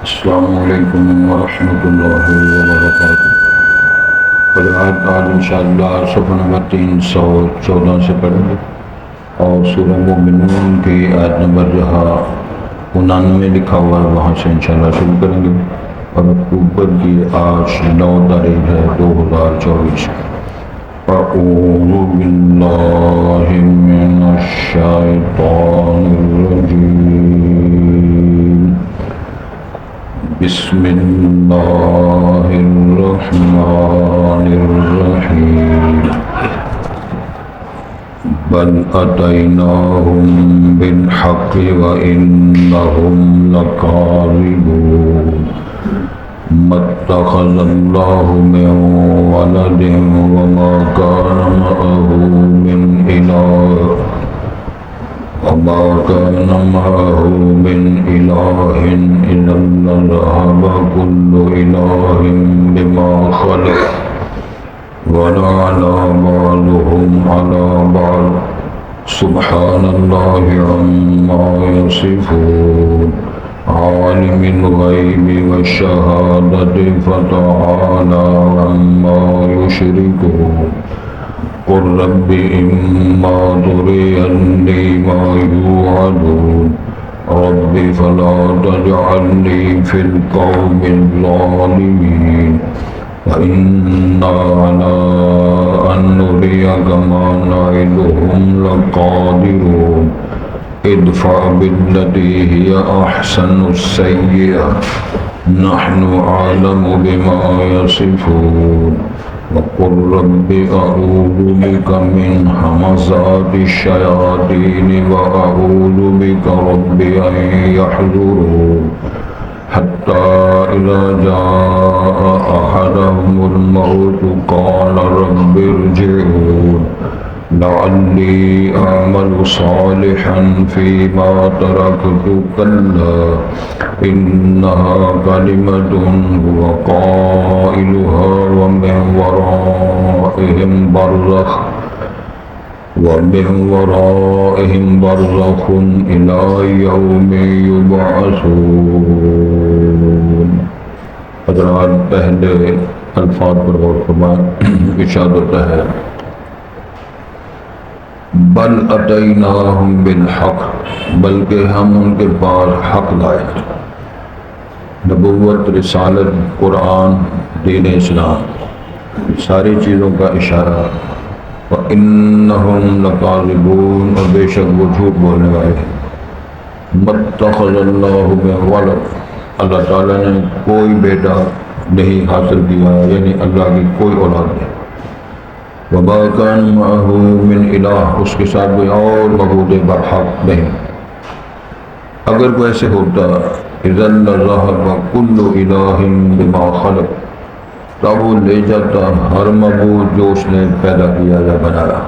السلام علیکم ورحمۃ اللہ وبرکاتہ۔ حضرات آج انشاءاللہ صفحہ نمبر 314 سے پڑھیں گے اور سورہ مومنون کی آیت نمبر جہاں 99 لکھا ہوا ہے وہاں سے انشاءاللہ شروع کریں گے، اور اکتوبر کی آج 9 تاریخ ہے 2024۔ اعوذ باللہ من الشیطان الرجیم، بسم اللہ الرحمن الرحیم۔ بل اتیناہم بالحق وانہم لکاذبون۔ ما اتخذ اللہ من ولد وما كان معه من إله إذا لذهب كل إله بما خلق ولعلى بعضهم على بعض سبحان الله عما يصفون۔ عالم الغیب والشہادۃ فتعالی عما یشرکون۔ قل رب اما ترینی ما یوعدون رب فلا تجعلنی فی القوم الظالمین وإنا على أن نريك ما نعدهم لقادرون۔ ادفع بالتي هي أحسن السيئة نحن أعلم بما يصفون۔ وقل رب أعوذ بك من همزات الشياطين وأعوذ بك رب أن يحضرون۔ حتى إذا جاء أحدهم الموت قال رب ارجعون لعلی اعمل صالحا فيما تركت كلا إنها كلمة هو قائلها ومن ورائهم برزخ إلى يوم يبعثون۔ حضرات پہلے الفاظ پر غور فرمائیں۔ ارشاد ہوتا ہے بل اتیناہم بالحق، بلکہ ہم ان کے پاس حق لائے۔ نبوت، رسالت، قرآن، دین اسلام، ساری چیزوں کا اشارہ۔ وَإِنَّهُمْ لَكَاذِبُونَ، اور بے شک وہ جھوٹ بولنے والے ہیں۔ مَا اتَّخَذَ اللَّهُ مِن وَلَدٍ، اللہ تعالیٰ نے کوئی بیٹا نہیں حاصل کیا، یعنی اللہ کی کوئی اولاد نہیں۔ وَمَا كَانَ مَعَهُ مِنْ إِلَٰهٍ، اس کے ساتھ کوئی اور معبود برحق نہیں۔ اگر کوئی ایسے ہوتا إِذًا لَذَهَبَ كُلُّ إِلَٰهٍ بِمَا خَلَقَ، تب وہ لے جاتا ہر معبود جو اس نے پیدا کیا یا بنایا۔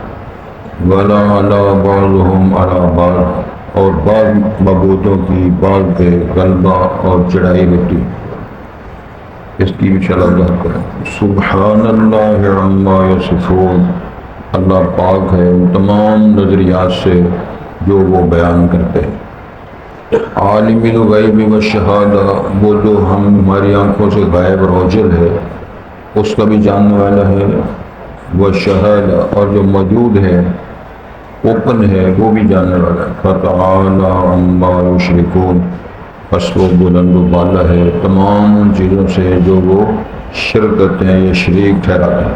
وَلَعَلَىٰ بَعْضُهُمْ عَلَىٰ بَعْضٍ، اور بعض معبودوں کی بعض پہ غلبہ اور چڑھائی ہوتی۔ اس کی انشاءاللہ وضاحت کریں۔ سبحان اللہ عما یصفون، اللہ پاک ہے ان تمام نظریات سے جو وہ بیان کرتے ہیں۔ عالم الغیب والشہادہ، وہ جو ہماری آنکھوں سے غائب اور اوجل ہے اس کا بھی جاننے والا ہے۔ والشہادہ، اور جو موجود ہے اوپن ہے وہ بھی جاننے والا ہے۔ فتعالی عما یشرکون، پس وہ بلند و بالا ہے تمام ان چیزوں سے جو وہ شرک کرتے ہیں یا شریک ٹھہراتے ہیں۔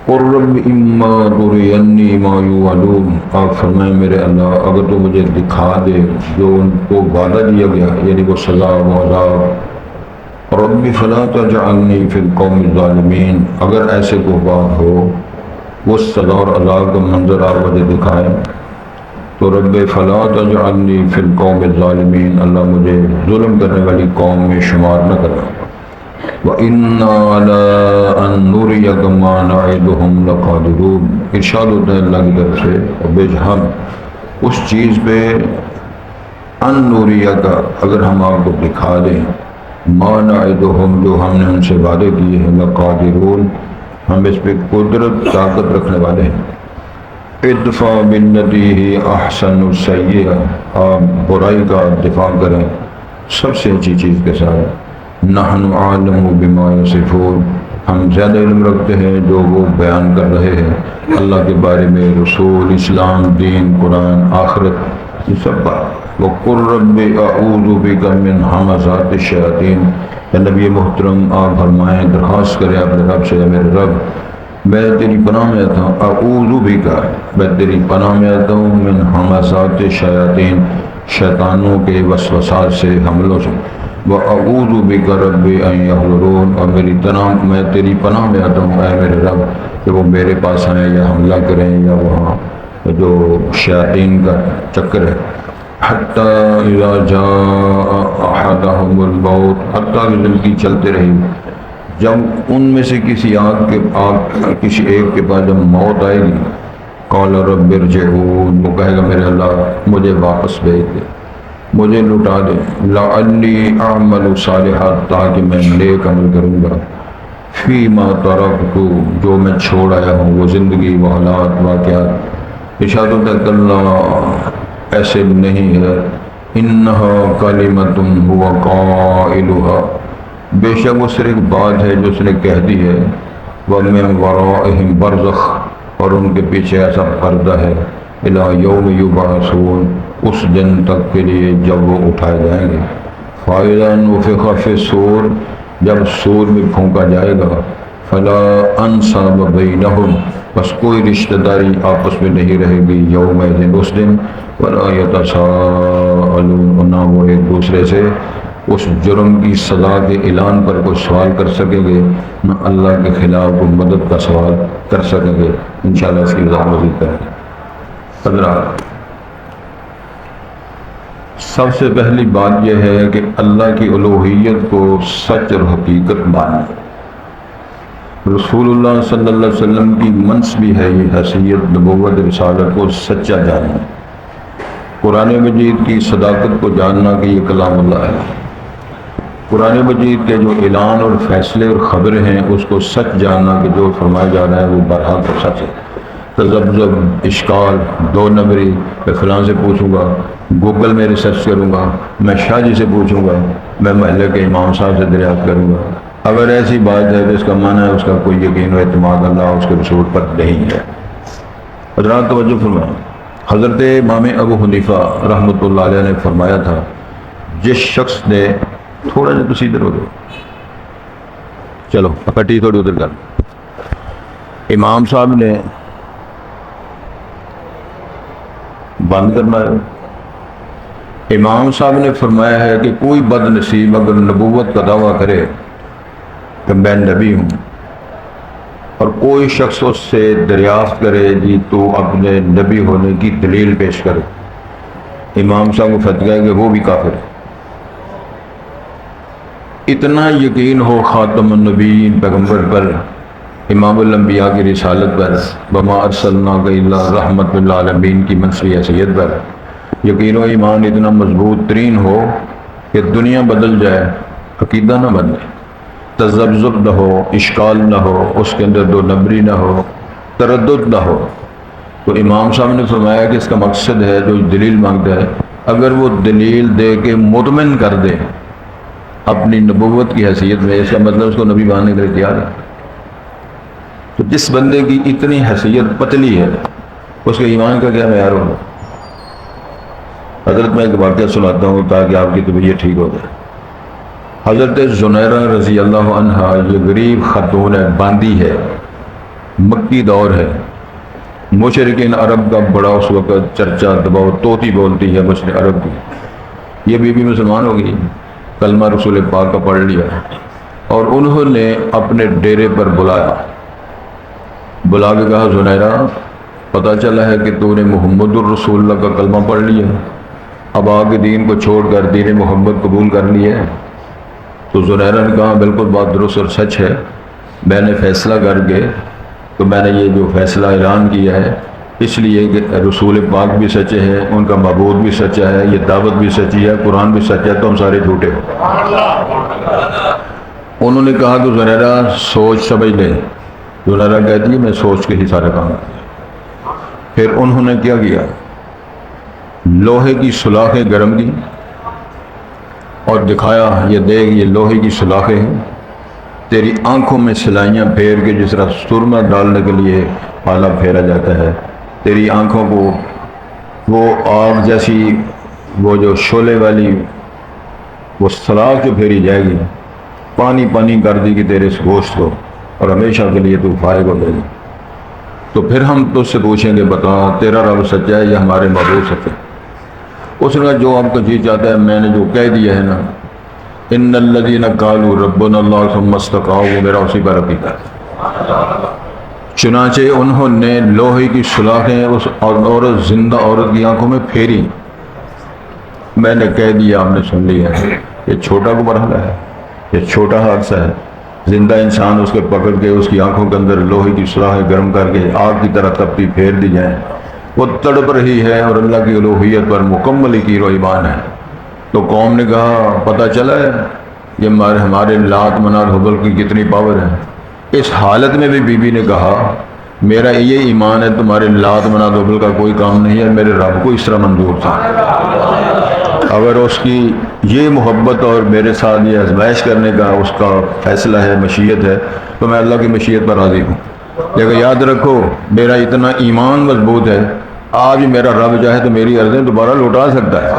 قل رب اما ترینی ما یوعدون، آپ فرمائیں میرے اللہ اگر تو مجھے دکھا دے جو ان کو وعدہ دیا گیا، یعنی وہ سزا و عذاب۔ رب فلا تجعلنی فی القوم الظالمین، اگر ایسے کو بات ہو وہ سزا اور عذاب کا منظر آپ مجھے دکھائیں تو رب فلا تجعلنی فی القوم الظالمین، اللہ مجھے ظلم کرنے والی قوم میں شمار نہ کرنا۔ وَإِنَّا عَلَىٰ أَن نُرِيَكَ مَا نَعِدُهُمْ لَقَادِرُونَ، ارشاد ہوتا ہے اللہ کی طرف سے، اور بے ہم اس چیز پہ ان نُرِيَكَ، اگر ہم آپ کو دکھا دیں، مَا نَعِدُهُمْ، جو ہم نے ان سے وعدے کیے ہیں، لَقَادِرُونَ، ہم اس پہ قدرت طاقت رکھنے والے ہیں۔ ادفع بالتی ہی احسن السیئہ، آپ برائی کا دفاع کریں سب سے اچھی چیز کے ساتھ نحن عالم بما یصفون، ہم زیادہ علم رکھتے ہیں جو وہ بیان کر رہے ہیں اللہ کے بارے میں، رسول، اسلام، دین، قرآن، آخرت، یہ سب بات۔ وَقُلْ رَبِّ أَعُوذُ بِكَ مِنْ ہَمَزَاتِ الشَّيَاطِينِ، اے نبی محترم آپ فرمائیں، درخواست کریں اپنے رب سے، میرے رب میں تیری پناہ میں آتا ہوں، اعوذ بک، میں تیری پناہ میں آتا ہوں، من ہمزات الشیاطین، شیطانوں کے وسوسات سے، حملوں سے، واعوذ بک رب ان یحضرون، اور میں تیری پناہ میں آتا ہوں اے میرے رب کہ وہ میرے پاس آئیں یا حملہ کریں یا وہاں جو شیاطین کا چکر ہے۔ حتی اذا جاء احدهم الموت، حتیٰ کہ زندگی چلتے رہی، جب ان میں سے کسی کسی ایک کے پاس جب موت آئے گی، قال رب ارجعون، وہ کہے گا میرے اللہ مجھے واپس بھیج دے، مجھے لوٹا دے، لعلی اعمل صالحا، تاکہ میں نیک عمل کروں گا، فیما ترکت، جو میں چھوڑ آیا ہوں وہ زندگی، وہ حالات، واقعات۔ ارشاد ہوتا ہے اللہ ایسے نہیں ہے، انہا کلمۃ هو قائلها، بے شک وہ صرف بات ہے جو اس نے کہہ دی ہے، وَمِن وَرَائِهِمْ بَرْزَخٌ، اور ان کے پیچھے ایسا پردہ ہے، اِلَى يَوْمِ يُبْعَثُونَ، اس دن تک کے لیے جب وہ اٹھائے جائیں گے۔ فَإِذَا نُفِخَ فِي الصُّورِ، جب سور میں پھونکا جائے گا، فَلَا أَنْسَابَ بَيْنَهُمْ، بس کوئی رشتہ داری آپس میں نہیں رہے گی، یومئذ اس دن، وَلَا يَتَسَاءَلُونَ، اور نہ وہ ایک دوسرے سے اس جرم کی سزا کے اعلان پر کوئی سوال کر سکیں گے، نہ اللہ کے خلاف کوئی مدد کا سوال کر سکیں گے۔ انشاءاللہ اس کی وضاحت مزید کریں گے۔ حضرات، سب سے پہلی بات یہ ہے کہ اللہ کی الوہیت کو سچ اور حقیقت ماننا، رسول اللہ صلی اللہ علیہ وسلم کی منصبی ہے یہ حیثیت، نبوت، رسالت کو سچا جاننا، قرآن مجید کی صداقت کو جاننا کہ یہ کلام اللہ ہے، قرآن مجید کے جو اعلان اور فیصلے اور خبریں ہیں اس کو سچ جاننا کہ جو فرمایا جا رہا ہے وہ برحق اور سچ ہے۔ تذبذب، اشکال، دو نمبری، میں فلاں سے پوچھوں گا، گوگل میں ریسرچ کروں گا، میں شاہ جی سے پوچھوں گا، میں محلے کے امام صاحب سے دریافت کروں گا، اگر ایسی بات ہے تو اس کا معنی ہے اس کا کوئی یقین و اعتماد اللہ اس کے رسول پر نہیں ہے۔ حضرات توجہ فرمائیں، حضرت امام ابو حنیفہ رحمۃ اللہ علیہ نے فرمایا تھا، جس شخص نے، تھوڑا جا تو سیدھر ہو جاؤ، چلو پٹی تھوڑی ادھر کر، امام صاحب نے بند کرنا ہے، امام صاحب نے فرمایا ہے کہ کوئی بد نصیب اگر نبوت کا دعویٰ کرے کہ میں نبی ہوں، اور کوئی شخص اس سے دریافت کرے جی تو اپنے نبی ہونے کی دلیل پیش کرے، امام صاحب کو فتویٰ ہے کہ وہ بھی کافر ہے۔ اتنا یقین ہو خاتم النبیین پیغمبر پر، امام الانبیاء کی رسالت پر، وما ارسلناک الا رحمت للعالمین کی منصبی حیثیت پر یقین و ایمان اتنا مضبوط ترین ہو کہ دنیا بدل جائے، عقیدہ نہ بدلے، تذبذب نہ ہو، اشکال نہ ہو، اس کے اندر دو نمبری نہ ہو، تردد نہ ہو، تو امام صاحب نے فرمایا کہ اس کا مقصد ہے جو دلیل مانگتا ہے اگر وہ دلیل دے کے مطمئن کر دے اپنی نبوت کی حیثیت میں، اس کا مطلب اس کو نبی ماننے کے لیے تیار ہے۔ تو جس بندے کی اتنی حیثیت پتلی ہے اس کے ایمان کا کیا معیار ہوگا؟ حضرت میں ایک واقعہ سناتا ہوں تاکہ آپ کی طبیعت ٹھیک ہو جائے۔ حضرت زنیرہ رضی اللہ عنہا، یہ غریب خاتون ہے، باندی ہے، مکی دور ہے، مشرکین عرب کا بڑا اس وقت چرچا دباؤ، طوطی بولتی ہے مشرک عرب کی، یہ بی مسلمان ہو گئی، کلمہ رسول پاک کا پڑھ لیا، اور انہوں نے اپنے ڈیرے پر بلا کے کہا زنیرہ پتہ چلا ہے کہ تو نے محمد الرسول اللہ کا کلمہ پڑھ لیا، اب آگے دین کو چھوڑ کر دین محمد قبول کر لیا ہے؟ تو زنیرہ نے کہا بالکل بات درست اور سچ ہے، میں نے فیصلہ کر کے تو میں نے یہ جو فیصلہ اعلان کیا ہے اس لیے کہ رسول پاک بھی سچے ہیں، ان کا معبود بھی سچا ہے، یہ دعوت بھی سچی ہے، قرآن بھی سچا ہے، تو ہم سارے جھوٹے ہو۔ انہوں نے کہا کہ زنیرہ سوچ سمجھ لیں، زنیرہ کہتی ہے میں سوچ کے ہی سارا کام کیا۔ پھر انہوں نے کیا کیا، لوہے کی سلاخیں گرم کی، اور دکھایا یہ دیکھ یہ لوہے کی سلاخیں ہیں، تیری آنکھوں میں سلائیاں پھیر کے جس طرح سرما ڈالنے کے لیے آلہ پھیرا جاتا ہے، تیری آنکھوں کو وہ آگ جیسی وہ جو شعلے والی وہ سلاخ جو پھیری جائے گی، پانی پانی کر دی گی تیرے اس گوشت کو اور ہمیشہ کے لیے تو فارغ ہو جائے گی۔ تو پھر ہم تجھ سے پوچھیں گے بتا تیرا رب سچا ہے یا ہمارے معبود سچے؟ اس نے کہا جو آپ کا جی چاہتا ہے، میں نے جو کہہ دیا ہے نا، ان الذین قالوا ربنا اللہ ثم استقاموا، وہ میرا اسی پر عقیدہ ہے۔ چنانچہ انہوں نے لوہے کی سلاخیں اس عورت زندہ عورت کی آنکھوں میں پھیری، میں نے کہہ دیا آپ نے سن لیا ہے۔ یہ چھوٹا کو مرحلہ ہے، یہ چھوٹا حادثہ ہے، زندہ انسان اس کے پکڑ کے اس کی آنکھوں کے اندر لوہے کی سلاخیں گرم کر کے آگ کی طرح تپتی پھیر دی جائیں، وہ تڑپ رہی ہے اور اللہ کی الوہیت پر مکمل یقین و ایمان ہے۔ تو قوم نے کہا پتہ چلا ہے یہ ہمارے لات منات حبل کی کتنی پاور ہے۔ اس حالت میں بھی بی بی نے کہا میرا یہ ایمان ہے تمہارے لات منات حبل کا کوئی کام نہیں ہے، میرے رب کو اس طرح منظور تھا۔ اگر اس کی یہ محبت اور میرے ساتھ یہ آزمائش کرنے کا اس کا فیصلہ ہے، مشیت ہے، تو میں اللہ کی مشیت پر راضی ہوں۔ لیکن یاد رکھو میرا اتنا ایمان مضبوط ہے، آج میرا رب چاہے تو میری عرضیں دوبارہ لوٹا سکتا ہے۔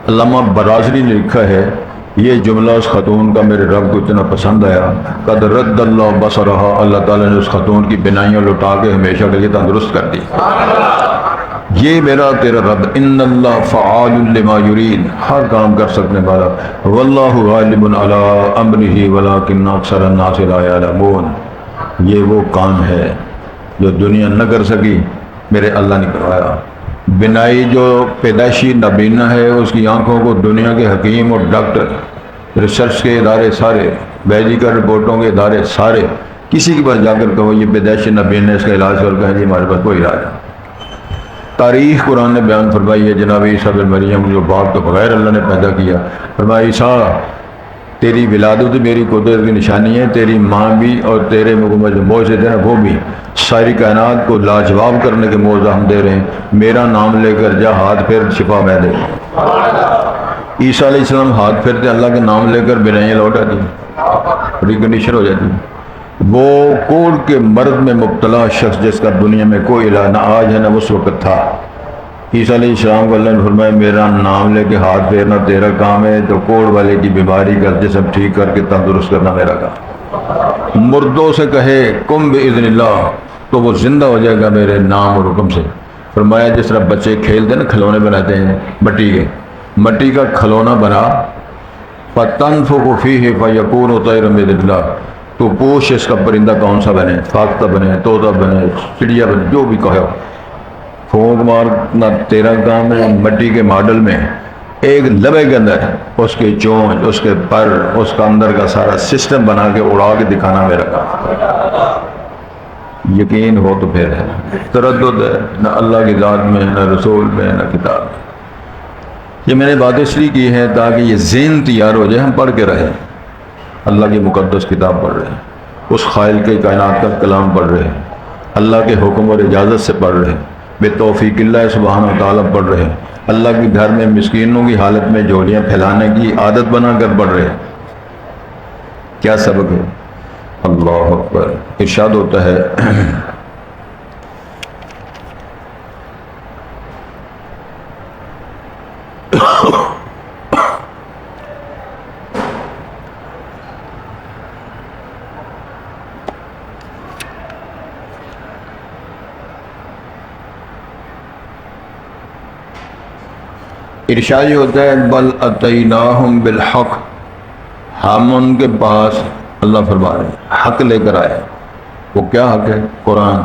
علامہ برازری نے لکھا ہے یہ جملہ اس خاتون کا میرے رب کو اتنا پسند آیا، قد رد اللہ بصرہا، اللہ تعالیٰ نے اس خاتون کی بینائیاں لوٹا کے ہمیشہ کے لیے تندرست کر دی۔ یہ میرا تیرا رب، ان اللہ فعال لما یرید، ہر کام کر سکنے والا، واللہ غالب علی امرہ ولکن اکثر الناس لا یعلمون، یہ وہ کام ہے جو دنیا نہ کر سکی، میرے اللہ نے کروایا۔ بینائی جو پیدائشی نابینا ہے، اس کی آنکھوں کو دنیا کے حکیم اور ڈاکٹر، ریسرچ کے ادارے سارے، میڈیکل رپورٹوں کے ادارے سارے، کسی کے پاس جا کر کہو یہ پیدائشی نابینا ہے اس کا علاج کر کہیں جی ہمارے پاس کوئی علاج ہے۔ تاریخ قرآن نے بیان فرمائی ہے جناب عیسیٰ بن مریم جو باپ تو بغیر اللہ نے پیدا کیا، فرمایا عیسیٰ تیری ولادت میری قدرت کی نشانی ہے، تیری ماں بھی اور تیرے جو معجزے تھے نا وہ بھی، ساری کائنات کو لاجواب کرنے کے معجزہ ہم دے رہے ہیں، میرا نام لے کر جا ہاتھ پھیر شفا میں دے۔ عیسیٰ علیہ السلام ہاتھ پھیرتے اللہ کے نام لے کر بینائیاں لوٹ آتی، ریکنڈیشن ہو جاتی۔ وہ کوڑ کے مرض میں مبتلا شخص جس کا دنیا میں کوئی علاج نہ آج ہے نہ اس وقت تھا، عیسیٰ علیہ السلام کو اللہ نے فرمایا میرا نام لے کے ہاتھ پھیرنا تیرا کام ہے، تو کوڑ والے کی بیماری کا جسم ٹھیک کر کے تندرست کرنا میرا کام۔ مردوں سے کہے کم باذن اللہ تو وہ زندہ ہو جائے گا میرے نام اور حکم سے۔ فرمایا جس طرح بچے کھیلتے ہیں نا، کھلونے بناتے ہیں مٹی کے، مٹی کا کھلونا بنا، فَتَنْفُخُ فِيهِ فَيَكُونُ طَيْرًا بِإِذْنِ اللَّهِ، تو پوچھ اس کا پرندہ کون سا بنے، فاختہ بنے، طوطا بنے، چڑیا بنے، جو بھی کہو، پھونک مارنا تیرا کام ہے۔ مٹی کے ماڈل میں ایک لبے کے اندر اس کے چونچ، اس کے پر، اس کا اندر کا سارا سسٹم بنا کے اڑا کے دکھانا میرا کام۔ یقین ہو تو پھر ہے، تردد ہے نہ اللہ کی ذات میں، نہ رسول میں، نہ کتاب میں۔ یہ میں نے بات اس لیے کی ہے تاکہ یہ ذہن تیار ہو جائے، ہم پڑھ کے رہیں، اللہ کی مقدس کتاب پڑھ رہے ہیں، اس خالق کے کائنات کا کلام پڑھ رہے ہیں، اللہ کے حکم اور اجازت سے پڑھ رہے ہیں، بے توفیق اللہ سبحانہ و تعالیٰ پڑھ رہے ہیں، اللہ کے گھر میں مسکینوں کی حالت میں جوڑیاں پھیلانے کی عادت بنا کر پڑھ رہے ہیں۔ کیا سبق ہے؟ اللہ اکبر۔ ارشاد ہوتا ہے ارشاد یہ ہوتا ہے بل اتیناہم بالحق، ہم ان کے پاس، اللہ فرما رہے ہیں، حق لے کر آئے۔ وہ کیا حق ہے؟ قرآن،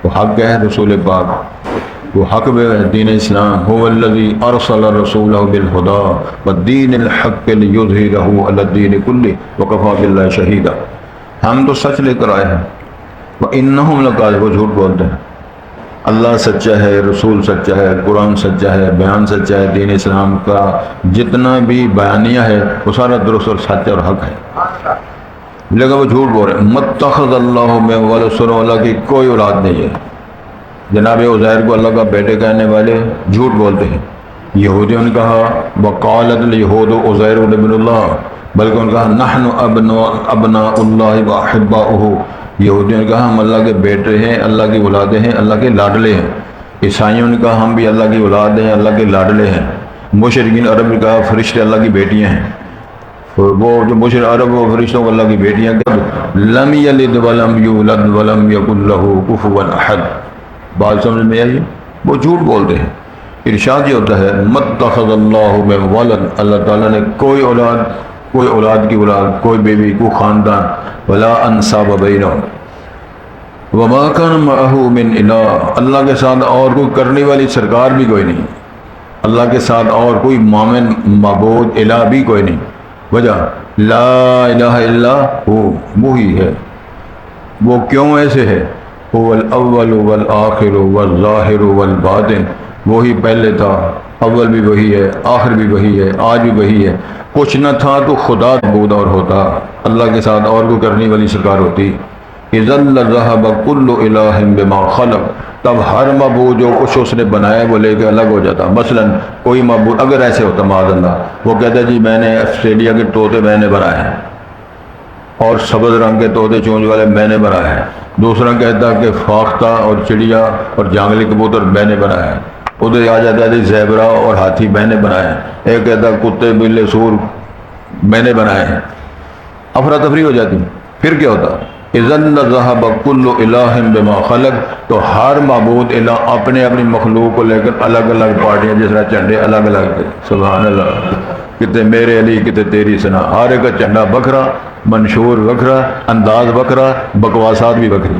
وہ حق ہے رسول پاک، وہ حق ہے دین اسلام، هو الذی ارسل رسولہ بالہدی والدین الحق لیظہرہ علی الدین کلہ وکفی باللہ شہیدا۔ ہم تو سچ لے کر آئے ہیں، وانہم لکاذبون، وہ جھوٹ بولتے ہیں۔ اللہ سچا ہے، رسول سچا ہے، قرآن سچا ہے، بیان سچا ہے، دین اسلام کا جتنا بھی بیانیہ ہے وہ سارا درست اور سچ اور حق ہے، لیکن وہ جھوٹ بول رہے ہیں۔ متخذ اللہ من ولد، اللہ کی کوئی اولاد نہیں ہے۔ جناب عزیر کو اللہ کا بیٹے کہنے والے جھوٹ بولتے ہیں، یہودیوں نے کہا وقالت الیہود عزیر ابن اللہ، بلکہ انہوں نے کہا نحن ابناء اللہ واحباؤہ، یہودیوں نے کہا ہم اللہ کے بیٹے ہیں، اللہ کی اولادیں ہیں، اللہ کے لاڈلے ہیں۔ عیسائیوں نے کہا ہم بھی اللہ کی اولاد ہیں، اللہ کے لاڈلے ہیں۔ مشرکین عرب نے کہا فرشتے اللہ کی بیٹیاں ہیں۔ وہ جو مشرک عرب وہ فرشتوں کو اللہ کی بیٹیاں کہتے لم یلد ولم یولد ولم یکن لہ کفوا احد، بات سمجھ میں آئی؟ وہ جھوٹ بولتے ہیں۔ ارشاد یہ ہوتا ہے متخذ اللہ من ولد، اللہ تعالیٰ نے کوئی اولاد کی اولاد، کوئی بیوی، کوئی خاندان، ولا انساب بینہم وما کان معہ من الہ، اللہ کے ساتھ اور کوئی کرنے والی سرکار بھی کوئی نہیں، اللہ کے ساتھ اور کوئی معاون معبود الہ بھی کوئی نہیں۔ وجہ لا الہ الا ہو، وہی ہے۔ وہ کیوں ایسے ہے؟ هو الاول والآخر والظاہر والباطن، وہی پہلے تھا، اول بھی وہی ہے، آخر بھی وہی ہے، آج بھی وہی ہے۔ کچھ نہ تھا تو خدا معبود اور ہوتا، اللہ کے ساتھ اور کوئی کرنے والی سرکار ہوتی۔ اذا لذهب كل الہ بما خلق، تب ہر معبود جو کچھ اس نے بنایا وہ لے کے الگ ہو جاتا۔ مثلا کوئی معبود اگر ایسے ہوتا معاذ اللہ، وہ کہتا جی میں نے آسٹریلیا کے طوطے میں نے بنائے ہیں، اور سبز رنگ کے طوطے چونچ والے میں نے بنائے ہیں۔ دوسرا کہتا کہ فاختہ اور چڑیا اور جانگلی کبوتر میں نے بنایا ہے۔ ادھر آ جاتا ہے زیبرا اور ہاتھی میں نے بنائے ہیں۔ ایک کہتا کتے بلے سور میں نے بنائے ہیں۔ افراتفری ہو جاتی۔ پھر کیا ہوتا؟ اذن ذهب كل الہ بما خلق، تو ہر معبود الہ اپنے اپنی مخلوق کو لے کر الگ الگ پارٹیاں، جس طرح جھنڈے الگ الگ تھے۔ سبحان اللہ، کتے میرے علی کتے تیری ثنا، ہر ایک کا جھنڈا بکھرا، منشور بکھرا، انداز بکھرا، بکواسات بھی بکھری۔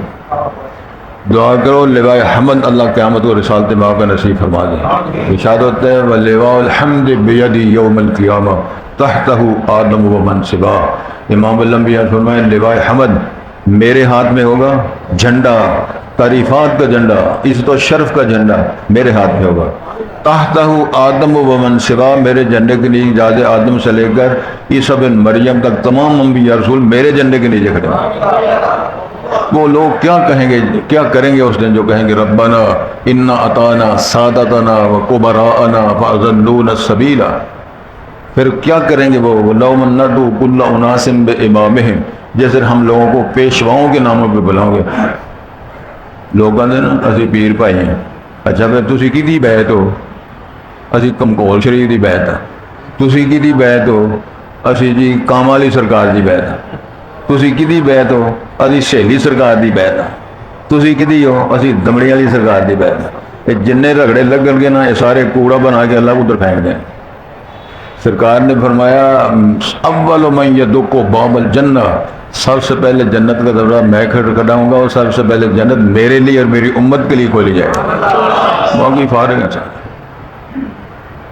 دعا کرو لواء حمد اللہ قیامت کو رسالت ماں کا نصیب فرما دے۔ ارشاد ہوتا ہے ولواء الحمد بیدی یوم القیامہ تحتہ آدم و من سوا، امام الانبیاء فرمائے لواء حمد میرے ہاتھ میں ہوگا، جھنڈا تعریفات کا جھنڈا، عزت و شرف کا جھنڈا میرے ہاتھ میں ہوگا۔ تحتہ آدم و من سوا، میرے جھنڈے کے نیچے جاد آدم سے لے کر عیسیٰ بن مریم تک تمام انبیاء رسول میرے جھنڈے کے نیچے کھڑے ہیں۔ وہ لوگ کیا کہیں گے، کیا کریں گے اس دن، جو کہیں گے ربنا انا اطعنا سادتنا و کبراءنا فاضلونا السبیل، پھر کیا کریں گے وہ لو من ندعو کل اناس بامامہم، جیسے ہم لوگوں کو پیشواؤں کے ناموں پہ بلاؤں گے۔ لوگ کہتے نا اسی پیر بھائی ہیں، اچھا پھر تسی کدی بیعت ہو؟ اسی کمکول شریف دی بیعت ہے۔ تسی کدی بیعت ہو؟ اسی جی کام والی سرکار دی بیعت ہے۔ تسی کدی بیعت ہو؟ اسی سہیلی سرکار دی بیعت ہے۔ تسی کدی ہو؟ اسی دمڑی والی سرکار دی بیعت ہے۔ یہ جننے رگڑے لگن گے نا، یہ سارے کوڑا بنا کے اللہ کو ادھر پھینک دیں۔ سرکار نے فرمایا اول من یدق باب الجنہ، سب سے پہلے جنت کا دروازہ میں کھڑکاؤں گا، اور سب سے پہلے جنت میرے لیے اور میری امت کے لیے کھولی جائے گی۔ باقی فارغ ہے۔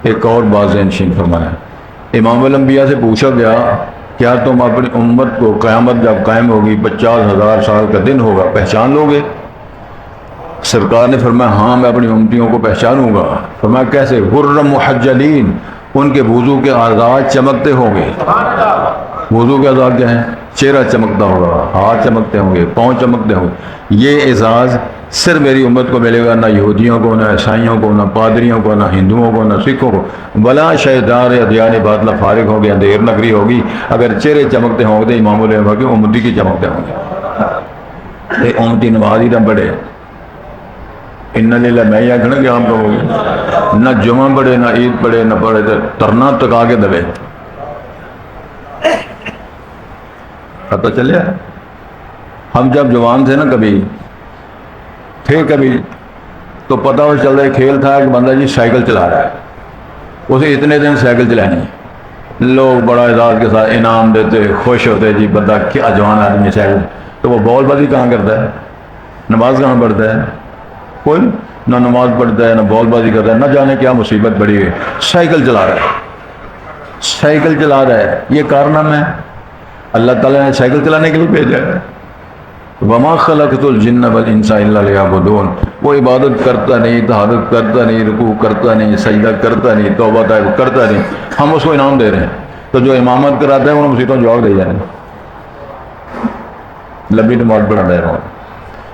ایک اور بات نشین فرمایا، امام الانبیاء سے پوچھا گیا کیا تم اپنی امت کو قیامت جب قائم ہوگی 50,000 سال کا دن ہوگا پہچان لو گے؟ سرکار نے فرمایا ہاں میں اپنی امتیوں کو پہچانوں گا۔ فرمایا کیسے؟ غرم محجلین، ان کے وضو کے اعضاء چمکتے ہوں گے۔ وضو کے اعضاء کیا ہیں؟ چہرہ چمکتا ہوگا، ہاتھ چمکتے ہوں گے، پاؤں چمکتے ہوں گے۔ یہ اعزاز صرف میری امت کو ملے گا، نہ یہودیوں کو، نہ عیسائیوں کو، نہ پادریوں کو، نہ ہندوؤں کو، نہ سکھوں کو۔ بلا شہدار ادیان باطلہ فارغ ہو گیا، اندھیر نگری ہوگی، اگر چہرے چمکتے ہوں گے تو امام الانبیاء کی امتی کی چمکتے ہوں گے۔ یہ امتی نماز ہی نہ پڑھے، ان للہ میں یہ آخنا کہ آپ لوگوں گے نہ جمعہ پڑھے، نہ عید پڑھے، نہ پڑھے تو ترنا تکا کے دبے۔ پتہ چلے ہم جب جوان تھے نا کبھی تو پتہ ہو چل رہا ہے کھیل تھا کہ بندہ جی سائیکل چلا رہا ہے، اسے اتنے دن سائیکل چلانی ہے، لوگ بڑا اعزاز کے ساتھ انعام دیتے، خوش ہوتے جی بندہ کیا جوان آدمی سائیکل۔ تو وہ بال بازی کہاں کرتا ہے؟ نماز کہاں پڑھتا ہے؟ کوئی نہ نماز پڑھتا ہے نہ بال بازی کرتا ہے، نہ جانے کیا مصیبت بڑی ہے، سائیکل چلا رہا ہے، سائیکل چلا رہا ہے۔ یہ کارنامہ ہے، اللہ تعالیٰ نے سائیکل چلانے کے لیے بھیجا ہے۔ وما خلقت الجن والانس الا لیعبدون، وہ عبادت کرتا نہیں، تہجد کرتا نہیں، رکوع کرتا نہیں، سجدہ کرتا نہیں، توبہ طائب کرتا نہیں، ہم اس کو انعام دے رہے ہیں۔ تو جو امامت کراتا ہے انہوں مصیبتوں جواب دے جانے، لمبی نماز پڑھا رہے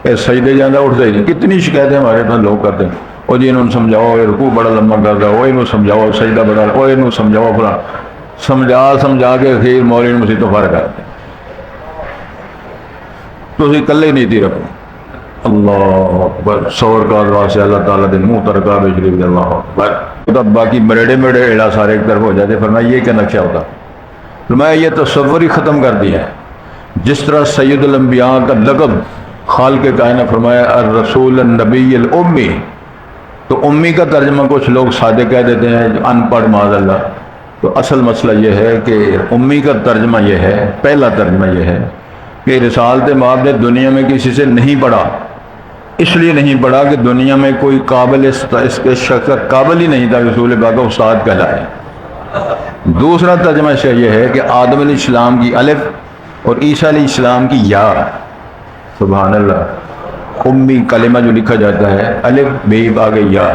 ہیں، سجدے جانا اٹھتا ہی نہیں۔ کتنی شکایتیں ہمارے پاس لوگ کرتے ہیں، وہ جی انہوں سمجھاؤ یہ رکوع بڑا لمبا کر دو، وہ انہوں سمجھاؤ سجدہ بڑا، وہ انہوں سمجھاؤ فلاں، سمجھا کے خیر مولوی مسیح تو فرق ہے تو اسی کلے نیتی رکھو۔ اللہ اکبر، 100 رکعت واسطے اللہ تعالیٰ دے منہ ترکا بے شریف دے، اللہ اکبر۔ تو باقی مریڑے ایڑا سارے ایک طرف ہو جاتے۔ فرمایا یہ کیا نقشہ ہوتا؟ فرمایا یہ تصور ہی ختم کر دیا ہے۔ جس طرح سید الانبیاء کا لقب خالق کائنات فرمایا الرسول النبی الامی، تو امی کا ترجمہ کچھ لوگ سادے کہہ دیتے ہیں ان پڑھ معاذ اللہ، تو اصل مسئلہ یہ ہے کہ امی کا ترجمہ یہ ہے، پہلا ترجمہ یہ ہے کہ رسالت مآب نے دنیا میں کسی سے نہیں پڑھا، اس لیے نہیں پڑھا کہ دنیا میں کوئی قابل اس کے شخص کا قابل ہی نہیں تھا رسول پاک کا استاد کہلائے۔ دوسرا ترجمہ یہ ہے کہ آدم علیہ السلام کی الف اور عیسیٰ علیہ السلام کی یا، سبحان اللہ، امی کلمہ جو لکھا جاتا ہے الف بے آگے یا،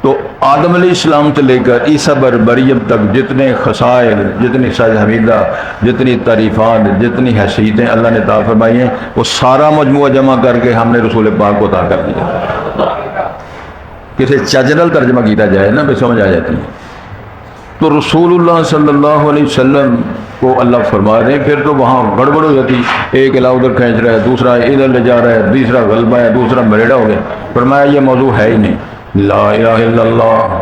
تو آدم علیہ السلام سے لے کر عیسیٰ بر مریم تک جتنے خصائل، جتنی سج حمیدہ، جتنی تعریفات، جتنی حیثیتیں اللہ نے عطا فرمائی ہیں، وہ سارا مجموعہ جمع کر کے ہم نے رسول پاک کو عطا کر دیا۔ کسی چجرل ترجمہ کیتا جائے نا پھر سمجھ آ جاتی ہے۔ تو رسول اللہ صلی اللہ علیہ وسلم کو اللہ فرما رہے ہیں، پھر تو وہاں گڑبڑ ہو جاتی، ایک الہ ادھر کھینچ رہا ہے، دوسرا ادھر لے جا رہا ہے، تیسرا غلبہ ہے، دوسرا مریڑا ہو گیا۔ فرمایا یہ موضوع ہے ہی نہیں، لا الہ الا اللہ،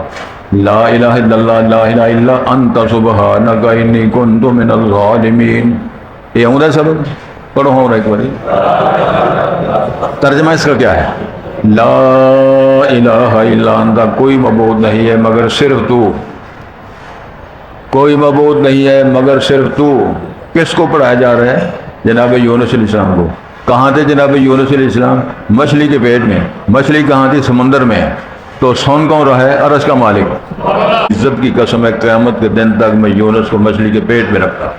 لا الہ الا اللہ، لا الہ الا انت سبحانک انی کنت من الظالمین۔ یہ ہوں گا سبق پڑھو ہوں ایک باری۔ ترجمہ اس کا کیا ہے؟ لا الہ الا انت، کوئی معبود نہیں ہے مگر صرف تو، کوئی معبود نہیں ہے مگر صرف تو۔ کس کو پڑھایا جا رہا ہے؟ جناب یونس علیہ السلام کو۔ کہاں تھے جناب یونس علیہ السلام؟ مچھلی کے پیٹ میں۔ مچھلی کہاں تھی؟ سمندر میں۔ تو سون کون رہا ہے؟ عرش کا مالک۔ عزت کی قسم ہے قیامت کے دن تک میں یونس کو مچھلی کے پیٹ میں رکھتا۔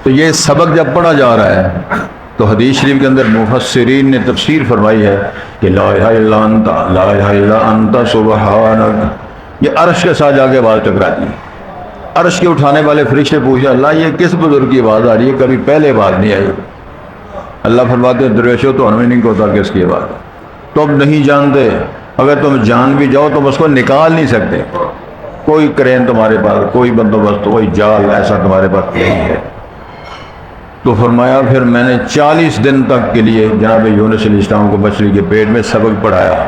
تو یہ سبق جب پڑھا جا رہا ہے تو حدیث شریف کے اندر مفسرین نے تفسیر فرمائی ہے کہ لا الہ الا انت، لا الہ الا انت سبحانک، یہ عرش کے ساتھ جا کے آواز ٹکراتی ہے۔ عرش کے اٹھانے والے فرشتے پوچھے اللہ یہ کس بزرگ کی آواز آ رہی ہے؟ کبھی پہلے آواز نہیں آئی۔ اللہ فرماتے ہیں درویشو تو ہمیں نہیں ہوتا کس کی آواز، تم نہیں جانتے، اگر تم جان بھی جاؤ تم اس کو نکال نہیں سکتے، کوئی کرین تمہارے پاس، کوئی بندوبست، کوئی جال ایسا تمہارے پاس نہیں ہے۔ تو فرمایا پھر میں نے 40 دن تک کے لیے جناب یونس علیہ السلام کو مچھلی کے پیٹ میں سبق پڑھایا۔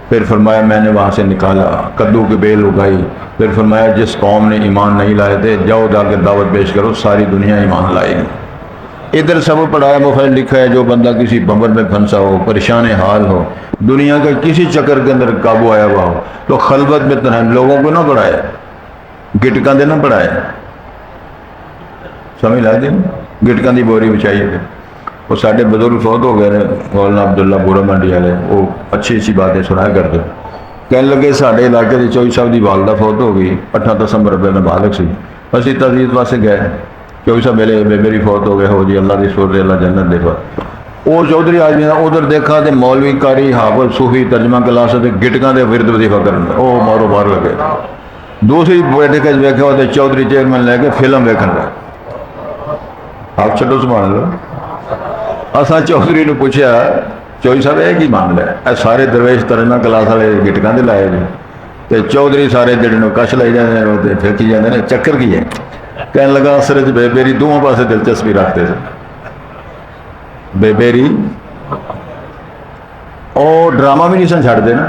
پھر فرمایا میں نے وہاں سے نکالا، کدو کی بیل اگائی۔ پھر فرمایا جس قوم نے ایمان نہیں لائے تھے جاؤ جا کے دعوت پیش کرو، ساری دنیا ایمان لائے گی۔ ادھر سبق پڑھایا، مفصل لکھا ہے جو بندہ کسی بمبر میں پھنسا ہو، پریشان حال ہو، دنیا کا کسی چکر کے اندر قابو آیا ہوا ہو، تو خلوت میں تنہا لوگوں کو نہ پڑھائے، گٹکاں دے نہ پڑھائے، سمجھ لائے دے گٹکاں دی بوری بچائیے گا۔ وہ سارے بزرگ فوت ہو گئے، مولانا عبداللہ بورا منڈی والے، وہ اچھی اچھی باتیں سنایا کرتے، کہنے لگے سارے علاقے کی چوئی صاحب کی والدہ فوت ہو گئی، 18 روپے میں بالغ سی، اسی تعزیت واسطے گئے، چوئی صاحب میری فوت ہو گئے، ہو جی اللہ دی سور دے، اللہ جنت دے۔ وہ چودھری آدمی ادھر دیکھا تو مولوی قاری حافظ صوفی ترجمہ کلاس گٹکاں دے ورد وظیفہ کرنا، وہ مارو مار لگے۔ دوسری بیٹھے کے ویکھا ہوتے چودھری چیئرمین لے کے فلم ویکھن گئے۔ آپ چلو سبحان اللہ۔ اساں چودھری نے پوچھا چوئی صاحب یہ کی معاملہ ہے؟ اے سارے درویش ترجمہ کلاس والے گٹکاں دے لائے جی، تے چودھری سارے جڑے نو کش لائی جاندے نے پھینکی جاندے نے، چکر کی ہے؟ کہنے لگا اصل وچ بے بیری دونوں پاسے دلچسپی رکھتے تھے، بے بیری اور ڈرامہ بھی نہیں سن چھڑ دے نا،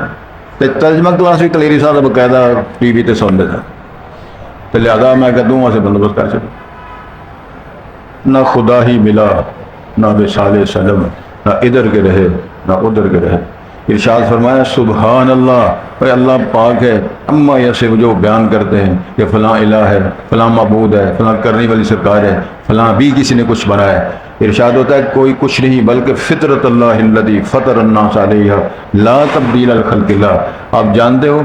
تے ترجمہ کلاس بھی کلیری صاحب باقاعدہ ٹی وی تے سنتے تھے، تے لہذا میں کہ دونوں سے بندوبست کر چکا۔ نہ خدا ہی ملا، نہ وصال سلم، نہ ادھر کے رہے نہ ادھر کے رہے۔ ارشاد فرمایا سبحان اللہ، اے اللہ پاک ہے، اما یصف جو بیان کرتے ہیں کہ فلاں الہ ہے، فلاں معبود ہے، فلاں کرنے والی سرکار ہے، فلاں بھی کسی نے کچھ بنایا ہے۔ ارشاد ہوتا ہے کوئی کچھ نہیں بلکہ فطرت اللہ الذی فطر الناس علیہ لا تبدیل لخلق اللہ۔ آپ جانتے ہو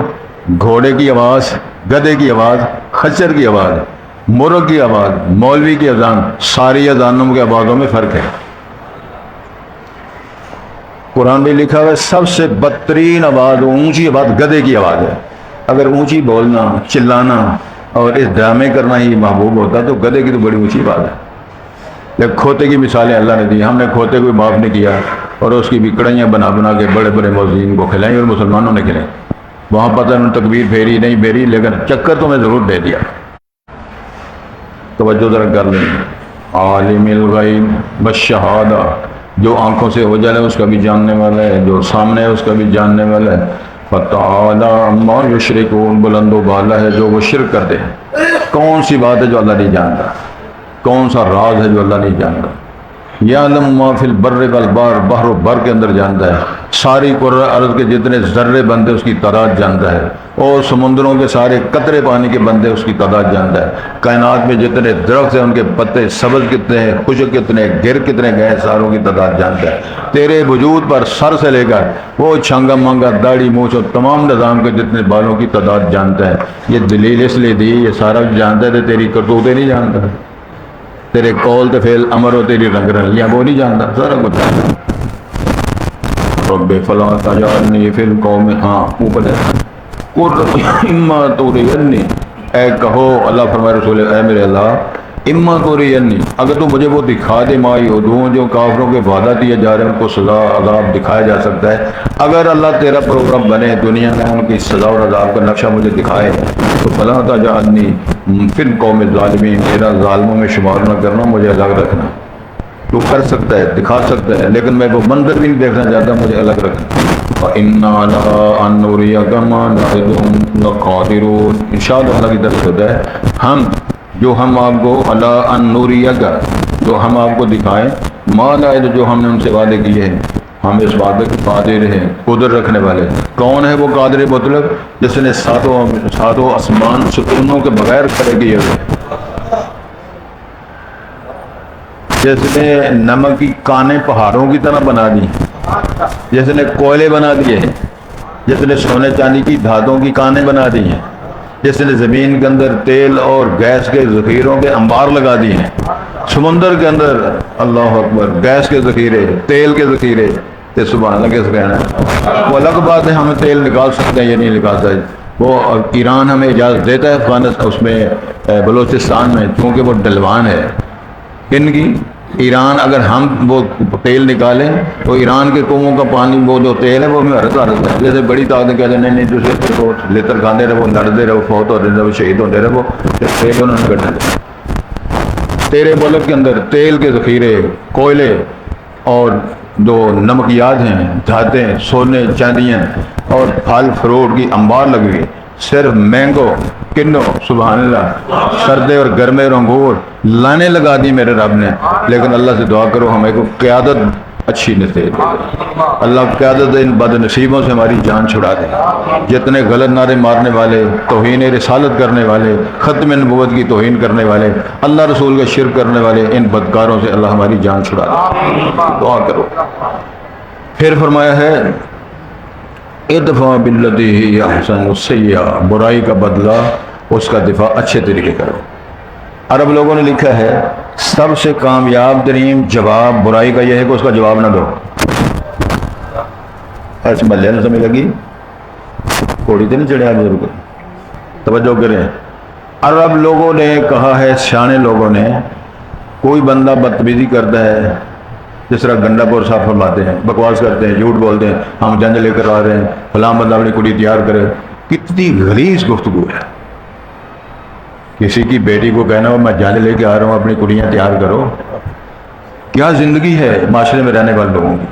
گھوڑے کی آواز، گدھے کی آواز، خچر کی آواز، مرغ کی آواز، مولوی کی اذان، ساری اذانوں کی آوازوں میں فرق ہے۔ قرآن میں لکھا ہوا ہے سب سے بدترین آواز، اونچی آواز گدھے کی آواز ہے۔ اگر اونچی بولنا، چلانا اور اس ڈرامے کرنا ہی محبوب ہوتا تو گدھے کی تو بڑی اونچی بات ہے۔ لیکن کھوتے کی مثالیں اللہ نے دی، ہم نے کھوتے کو معاف نہیں کیا، اور اس کی بھی کڑھائیاں بنا بنا کے بڑے بڑے مؤذنین کو کھلائیں اور مسلمانوں نے کھلائیں. وہاں پتہ انہوں نے تکبیر پھیری نہیں پھیری، لیکن چکر تو میں ضرور دے دیا. توجہ ذرا کر لیں. عالم الغیب والشہادہ، جو آنکھوں سے اوجھل ہے اس کا بھی جاننے والا ہے، جو سامنے ہے اس کا بھی جاننے والا ہے. فتعالی عما یشرکون، بلند و بالا ہے جو وہ شرک کرتے ہیں. کون سی بات ہے جو اللہ نہیں جانتا؟ کون سا راز ہے جو اللہ نہیں جانتا؟ یعلم ما فی البر والبحر، بحر و بر کے اندر جانتا ہے. ساری کرۂ ارض کے جتنے ذرے بندے اس کی تعداد جانتا ہے، اور سمندروں کے سارے قطرے پانی کے بندے اس کی تعداد جانتا ہے. کائنات میں جتنے درخت ہیں ان کے پتے سبز کتنے ہیں، خشک کتنے، گر کتنے گئے، ساروں کی تعداد جانتا ہے. تیرے وجود پر سر سے لے کر وہ چھنگا منگا داڑھی مونچھ اور تمام نظام کے جتنے بالوں کی تعداد جانتا ہے. یہ دلیل اس لیے دی، یہ سارا جانتا ہے، تیری کرتوتیں نہیں جانتا، تیرے قول تے فعل امر و تیری رنگ رلیاں وہ نہیں جانتا، سارا کچھ جانتا. رب فلا تجعلنی فی القوم، ہاں اوپر ہے قل اما ترینی، اے کہو اللہ فرمائے رسول، اے میرے اللہ اما ترینی، اگر تو مجھے وہ دکھا دے ما یعدون، جو کافروں کے وعدہ دیے جا رہے ہیں ان کو سزا عذاب دکھایا جا سکتا ہے. اگر اللہ تیرا پروگرام بنے دنیا میں ان کی سزا اور عذاب کا نقشہ مجھے دکھائے تو فلا تجعلنی فی القوم الظالمین، میرا ظالموں میں شمار نہ کرنا، مجھے الگ رکھنا. تو کر سکتا ہے، دکھا سکتا ہے، لیکن میں وہ منظر بھی نہیں دیکھنا چاہتا، مجھے الگ رکھنا. وَإِنَّا عَلَىٰ أَن نُّرِيَكَ مَا نَعِدُهُمْ لَقَادِرُونَ، ارشاد اللہ کی طرف ہوتا ہے ہم آپ کو عَلَىٰ أَن نُّرِيَكَ، جو ہم آپ کو دکھائیں، مَا نَعِدُ، جو ہم نے ان سے وعدے کیے ہیں، ہم اس وعدے کے قادر ہیں، قدرت رکھنے والے. کون ہے وہ قادر مطلب؟ جس نے ساتوں آسمان ستونوں کے بغیر کھڑے کیے ہوئے، جس نے نمک کی کانیں پہاڑوں کی طرح بنا دی، جس نے کوئلے بنا دیے ہیں، جس نے سونے چاندی کی دھاتوں کی کانیں بنا دی ہیں، جس نے زمین کے اندر تیل اور گیس کے ذخیروں کے انبار لگا دیے ہیں، سمندر کے اندر اللہ اکبر گیس کے ذخیرے، تیل کے ذخیرے. یہ سبحان اللہ کیسے کہنا ہے؟ وہ الگ بات ہے ہمیں تیل نکال سکتے ہیں یا نہیں نکال سکتے. وہ ایران ہمیں اجازت دیتا ہے افغانستان اس میں بلوچستان میں، چونکہ وہ ڈلوان ہے ان کی. ایران اگر ہم وہ تیل نکالیں تو ایران کے کنووں کا پانی، وہ جو تیل ہے وہ ہمیں ہرتا رہتا ہے. جیسے بڑی طاقتیں کہتے ہیں نہیں دوسرے کو لیتر کھانے رہو، لڑتے رہو، فوت ہوتے رہو، شہید ہوتے رہو، تیل انہوں نے کٹنا. تیرے ملک کے اندر تیل کے ذخیرے، کوئلے اور جو نمکیات ہیں، دھاتیں، سونے چاندیاں اور پھل فروٹ کی انبار لگ گئی. صرف مینگو، کنو، سبحان اللہ، سردے اور گرمے اور انگور لانے لگا دی میرے رب نے. لیکن اللہ سے دعا کرو ہمیں کو قیادت اچھی نصیب دے. اللہ قیادت ان بد نصیبوں سے ہماری جان چھڑا دے. جتنے غلط نعرے مارنے والے، توہین رسالت کرنے والے، ختم نبوت کی توہین کرنے والے، اللہ رسول کا شرک کرنے والے، ان بدکاروں سے اللہ ہماری جان چھڑا دے. دعا کرو. پھر فرمایا ہے ادفع باللتی ہی احسن السیئہ، برائی کا بدلہ اس کا دفاع اچھے طریقے کرو. عرب لوگوں نے لکھا ہے سب سے کامیاب ترین جواب برائی کا یہ ہے کہ اس کا جواب نہ دو. ایسے ملے نہ سمجھ لگی، کوڑی تو نہیں چڑھے آپ ضرور توجہ کریں. عرب لوگوں نے کہا ہے، سیانے لوگوں نے، کوئی بندہ بدتمیزی کرتا ہے، جس طرح گنڈا پور صاحب فرماتے ہیں، بکواس کرتے ہیں، جھوٹ بولتے ہیں، ہم جنگ لے کر آ رہے ہیں، فلاں بندہ اپنی کڑی تیار کرے. کتنی غلیظ گفتگو ہے. کسی کی بیٹی کو کہنا ہو میں جنگ لے کے آ رہا ہوں، اپنی کڑیاں تیار کرو. کیا زندگی ہے معاشرے میں رہنے والے لوگوں کی.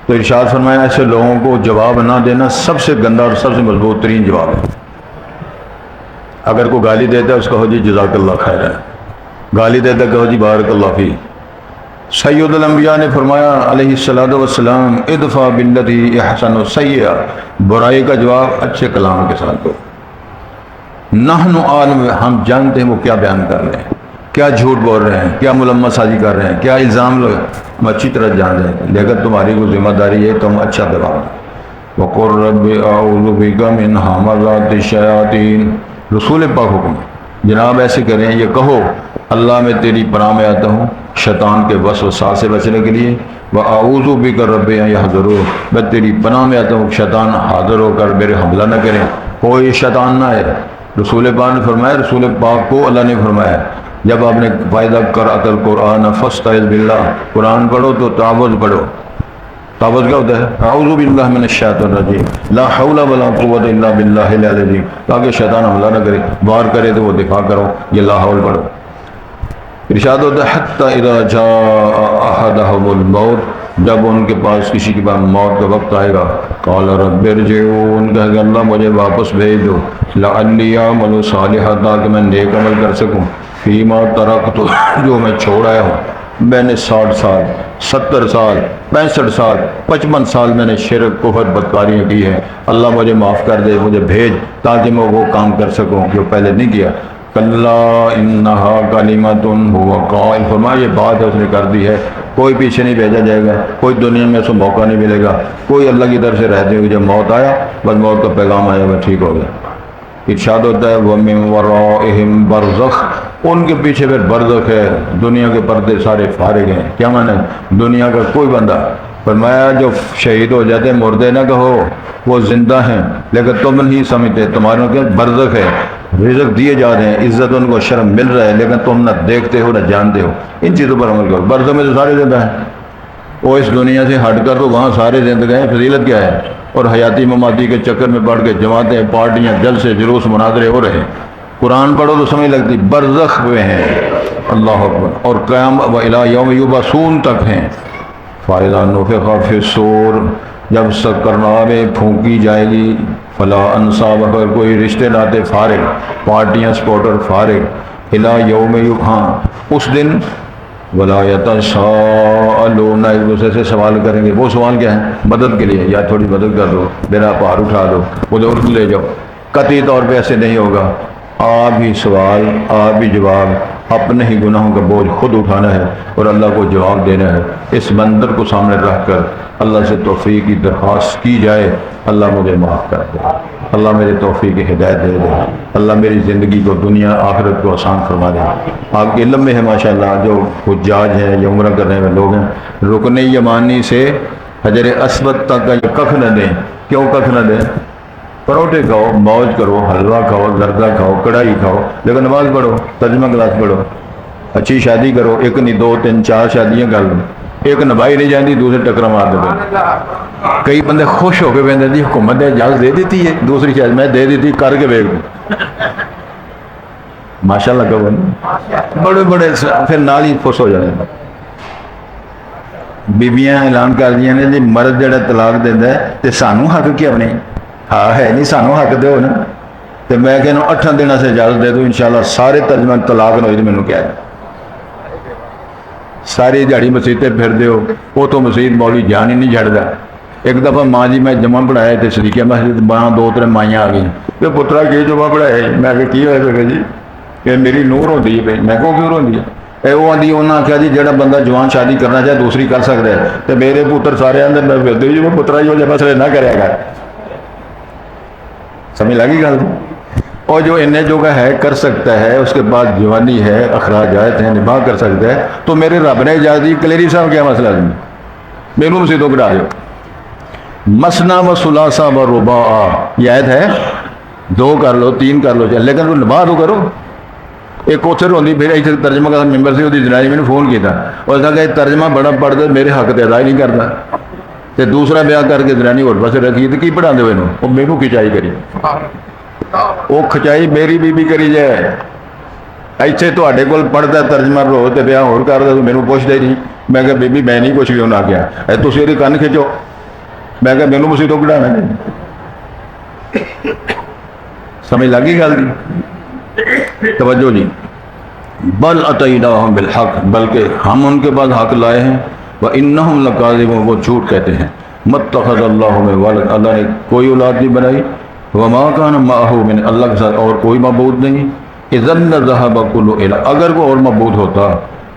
تو ارشاد فرمایا ایسے لوگوں کو جواب نہ دینا سب سے گندا اور سب سے مضبوط ترین جواب ہے. اگر کوئی گالی دیتا ہے اس کو ہو جی جزاک اللہ خیر ہے، گالی دیتا ہے کہو جی بارک اللہ فی. سید الانبیاء نے فرمایا علیہ الصلوۃ والسلام ادفع باللتی احسن السیئہ، برائی کا جواب اچھے کلام کے ساتھ دو. نحن عالم، ہم جانتے ہیں وہ کیا بیان کر رہے ہیں، کیا جھوٹ بول رہے ہیں، کیا ملمہ سازی کر رہے ہیں، کیا الزام لوگ، ہم اچھی طرح جان رہے ہیں. لیکن تمہاری کو ذمہ داری ہے تم اچھا دباؤ. وقل رب اعوذ بک من همزات الشیاطین، رسول پاک حکم جناب ایسے کریں، یہ کہو اللہ میں تیری پناہ میں آتا ہوں شیطان کے وسوسات سے بچنے کے لیے. وَأَعُوذُ بِكَ رَبِّ أَن يَحْضُرُونِ، میں تیری پناہ میں آتا ہوں شیطان حاضر ہو کر میرے حملہ نہ کریں، کوئی شیطان نہ ہے. رسول پاک نے فرمایا، رسول پاک کو اللہ نے فرمایا جب آپ نے فائدہ قرأت القرآن فاستعذ باللہ، قرآن پڑھو تو تعوذ پڑھو. تعوذ کیا ہوتا ہے؟ اعوذ باللہ من الشیطان الرجیم لا حول ولا قوت الا باللہ العلی العظیم، تاکہ شیطان حملہ نہ کرے، وار کرے تو وہ دفاع کرو، یہ لا حول پڑھو۔ ارشاد ہوتا ہے حتی اذا جاء احدهم الموت، جب ان کے پاس کسی کے پاس موت کا وقت آئے گا، قال رب ارجعون، کہے گا اللہ مجھے واپس بھیج دو، لعلی اعمل صالحا، تاکہ میں نیک عمل کر سکوں، فیما ترکت، جو میں چھوڑ آیا ہوں۔ میں نے 60 سال 70 سال 65 سال 55 سال میں نے شرک کفر بدکاریاں کی ہیں، اللہ مجھے معاف کر دے، مجھے بھیج تاکہ میں وہ کام کر سکوں جو پہلے نہیں کیا۔ کلا انہا کلمۃ ہوا قائل، فرمایا یہ بات ہے اس نے کر دی ہے، کوئی پیچھے نہیں بھیجا جائے گا، کوئی دنیا میں اس کو موقع نہیں ملے گا، کوئی اللہ کی طرف سے رہتے ہوئے جب موت آیا بس موت کا پیغام آیا وہ ٹھیک ہو گیا۔ ارشاد ہوتا ہے وَمِن وَرَائِهِمْ بَرْزَخ، ان کے پیچھے پھر برزخ ہے، دنیا کے پردے سارے فارغ ہیں۔ کیا معنی؟ دنیا کا کوئی بندہ، فرمایا جو شہید ہو جاتے ہیں مردے نہ کہو، وہ زندہ ہیں لیکن تم نہیں سمجھتے، تمہارے کیا برزخ ہے، رزق دیے جا رہے ہیں، عزت ان کو شرم مل رہا ہے لیکن تم نہ دیکھتے ہو نہ جانتے ہو۔ ان چیزوں پر عمل کرو۔ برزخ میں تو سارے زندہ ہیں، وہ اس دنیا سے ہٹ کر تو وہاں سارے زندگی ہیں، فضیلت کیا ہے؟ اور حیاتی مماتی کے چکر میں پڑھ کے جماعتیں پارٹیاں جلسے جلوس مناظرے ہو رہے ہیں، قرآن پڑھو تو سمجھ لگتی برزخ میں ہیں، اللہ اکبر، اور قیام و الی یوم یبعثون تک ہیں۔ فَإِذَا نُفِخَ فِي الصُّورِ، جب سکرنار میں پھونکی جائے گی، فلا انصاب، اگر کوئی رشتے ناتے فارغ، پارٹیاں سپورٹر فارغ، الی یوم ہاں اس دن ولا یتساءلون، ایک دوسرے سے سوال کریں گے۔ وہ سوال کیا ہے؟ مدد کے لیے، یا تھوڑی مدد کر دو، میرا پہاڑ اٹھا دو، مجھے اٹھ لے جاؤ۔ قطعی طور پہ ایسے نہیں ہوگا، آپ ہی سوال، آپ ہی جواب، اپنے ہی گناہوں کا بوجھ خود اٹھانا ہے اور اللہ کو جواب دینا ہے۔ اس منظر کو سامنے رکھ کر اللہ سے توفیق کی درخواست کی جائے، اللہ مجھے معاف کر دے، اللہ میرے توفیق کی ہدایت دے دے، اللہ میری زندگی کو دنیا آخرت کو آسان فرما دے۔ آپ کے علم میں ہے ماشاءاللہ جو حجاج ہیں یا عمرہ کرنے والے لوگ ہیں، رکن یمانی سے حجر اسود تک کا ککھ نہ دیں۔ کیوں ککھ نہ دیں؟ پروٹے کھاؤ، موج کرو، حلوہ کھاؤ، زردہ کھاؤ، کڑھائی کھاؤ، لیکن نماز پڑھو، ترجمہ کلاس پڑھو، اچھی شادی کرو، ایک نہیں 2 3 4 شادیاں کر لو، ایک نبھائی نہیں جاتی دوسرے ٹکرا مار دے۔ کئی بندے خوش ہو کے کہتے ہیں جی حکومت نے اجازت دے دیتی ہے، دوسری شادی میں دے دیتی کر کے بیچ دوں، ماشاء اللہ کہ بڑے بڑے پھر نال ہی خوش ہو جاتے ہیں۔ بیبیاں اعلان کر دیا نے جی مرد جڑا طلاق دینا ہے تو سانو حق کیوں نہیں؟ ہاں ہے نہیں، سانو حق دو نا۔ تو میں کہنا 8 دن سے اجازت دے دو، انشاءاللہ سارے ترجمہ طلاق نہ ہوئی تو مینوں کیا ہے، ساری دیہڑی مسیطیں پھر دیو، وہ تو مسیت مولوی جان ہی نہیں چھڑدا۔ ایک دفعہ ماں جی میں جمع پڑھایا تو صدیقہ مسجد باہر 2 3 مائیاں آ گئی، تو پترا کی جمع پڑھایا، میں کہ کی ہوئے جی کہ میری نور ہوتی ہے، میں کہوں کیوں ہوتی ہے؟ وہ آدھی انہوں نے آخیا جی جہاں بندہ جوان شادی کرنا چاہے دوسری کر سکتا ہے، تو میرے پتر سارے اندر میں پھرتے جی وہ پترا ہی ہو جائے مسئلے نہ کرے گا۔ سمجھ لگی گل؟ اور جو انہیں جو ہے کر سکتا ہے، اس کے بعد جوانی ہے، اخراجات ہیں، نباہ کر سکتا ہے، تو میرے رب نے اجازت دی۔ کلیری صاحب کیا مسئلہ ہے؟ میروں مسیطوں کٹا دو، مسنا و ثلاثہ و رباع، یہ آیت ہے 2 کر لو 3 کر لو، لیکن وہ نباہ تو کرو۔ ایک کوتھر ہوتی پھر ایسے ترجمہ کا ممبر سے ہوتی جنائی میں نے فون کیا تھا، اور کہا کہ ترجمہ بڑا پڑھ دے میرے حق تے ادا ہی نہیں کرتا، تو دوسرا بیاہ کر کے جنانی اور پاس رکھی تو کی پڑھا دے وہ وہ میروں کھچائی کری، وہ کھچائی میری بیوی کری جائے۔ ایسے تے کول پڑھتا ترجمہ رو تو بیاہ ہور کرتا تو میرے پوچھتا ہی نہیں۔ میں کہ بیبی میں نہیں کچھ بھی انہیں آخیا، تھی یہ کن کھچو، میں کہ میروں مسیطوں کٹانا نہیں۔ سمجھ لگی گل دی؟ توجہ جی، بل اتیناہم بالحق، بلکہ ہم ان کے پاس حق لائے ہیں، وانہم لکاذبون، وہ جھوٹ کہتے ہیں۔ متخذ اللہ من ولد، اللہ نے کوئی اولاد نہیں بنائی، وما کان معہ من، اللہ کے ساتھ اور کوئی معبود نہیں۔ اذن ذہب کل الہ، اگر کوئی اور معبود ہوتا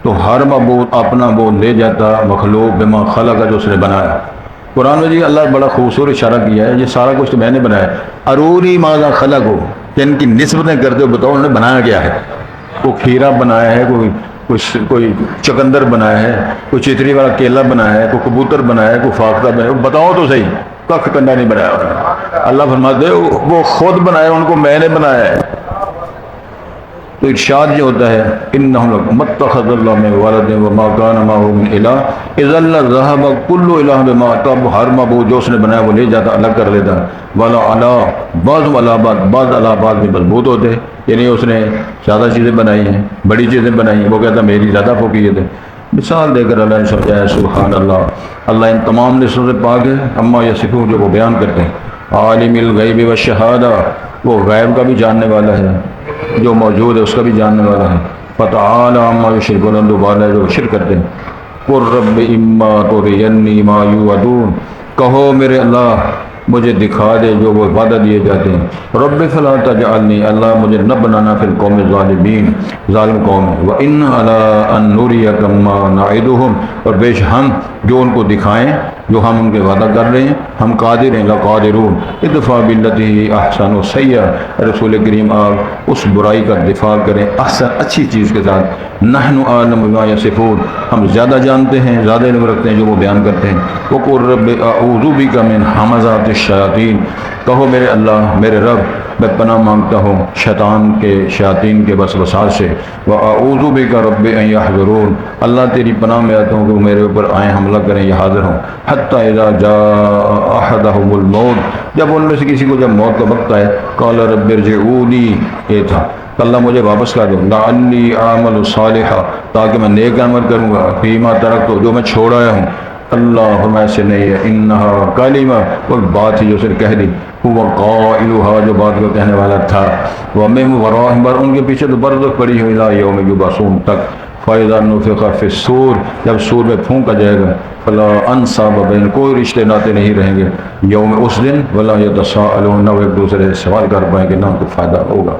تو ہر معبود اپنا وہ لے جاتا، مخلوق بما خلق، جو اس نے بنایا۔ قرآن میں جی اللہ بڑا خوبصورت اشارہ کیا ہے، یہ سارا کچھ تو میں نے بنایا۔ ارونی ماذا خلق ہو، ان کی نسبتیں کرتے ہو، بتاؤ انہوں نے بنایا کیا ہے؟ کوئی کھیرا بنایا ہے، کوئی چقندر بنایا ہے، کوئی چتری والا کیلا بنایا ہے، کوئی کبوتر بنایا ہے، کوئی فاختہ بنایا ہے، بتاؤ تو صحیح، کخ کنڈا نہیں بنایا۔ اللہ فرماتے ہیں وہ خود بنایا، ان کو میں نے بنایا ہے۔ تو ارشاد یہ ہوتا ہے انہم متخذ اللہ من ولد وما کان معه من الہ اذا لذهب كل الہ بما تب ہر معبود جو اس نے بنایا وہ لے جاتا الگ کر لیتا ولا علی بعض علی بعض میں مضبوط ہوتے یعنی اس نے زیادہ چیزیں بنائی ہیں بڑی چیزیں بنائی ہیں وہ کہتا میری زیادہ فوقیت ہے مثال دے کر اللہ نے سمجھایا سبحان اللہ اللہ ان تمام نسبتوں سے پاک ہے اما یصفون جو وہ بیان کرتے ہیں عالم الغیب والشہادہ وہ غیب کا بھی جاننے والا ہے جو موجود ہے اس کا بھی جاننے والا ہے فتعالی عما یشرکون دوبارہ جو شرک کرتے ہیں قل رب اما ترینی ما یوعدون کہو میرے اللہ مجھے دکھا دے جو وہ وعدہ دیے جاتے ہیں رب فلا تجعلنی اللہ مجھے نہ بنانا فی القوم الظالمین ظالم قوم ہے وان علی ان نریک ما نعدهم اور بیش ہم جو ان کو دکھائیں جو ہم ان کے وعدہ کر رہے ہیں ہم قادر ہیں لقادرون ادفع باللتی احسن السیئۃ رسول کریم آپ اس برائی کا دفاع کریں احسن اچھی چیز کے ساتھ نحن اعلم بما یصفون ہم زیادہ جانتے ہیں زیادہ علم رکھتے ہیں جو وہ بیان کرتے ہیں وقل رب اعوذ بک من ہمزات الشیاطین کہو میرے اللہ میرے رب میں پناہ مانگتا ہوں شیاطین کے وسوسات سے واعوذ بک رب ان یحضرون اللہ تیری پناہ میں آتا ہوں کہ وہ میرے اوپر آئیں حملہ کریں یا حاضر ہوں حتی اذا جاء احدهم الموت جب ان میں سے کسی کو جب موت کا وقت آئے قال رب ارجعونی یہ تھا اللہ مجھے واپس کر دو لعلی اعمل صالحا تاکہ میں نیک عمل کروں گا فیما ترکت جو میں چھوڑ آیا ہوں اللہ فرمائے سے نہیں ہے انہا کلمہ وہ بات ہی جو اسے کہہ دی وہ قائلها جو بات کو کہنے والا تھا ومن ورائہم بر ان کے پیچھے تو برزخ پڑی ہوئی الی یوم یبعثون تک فاذا نفخ فی الصور جب سور میں پھونکا جائے گا فلا انصاب بین کوئی رشتے ناتے نہیں رہیں گے یوم اس دن ولا یتساءلون نہ وہ ایک دوسرے سے سوال کر پائیں گے نہ ان کو فائدہ ہوگا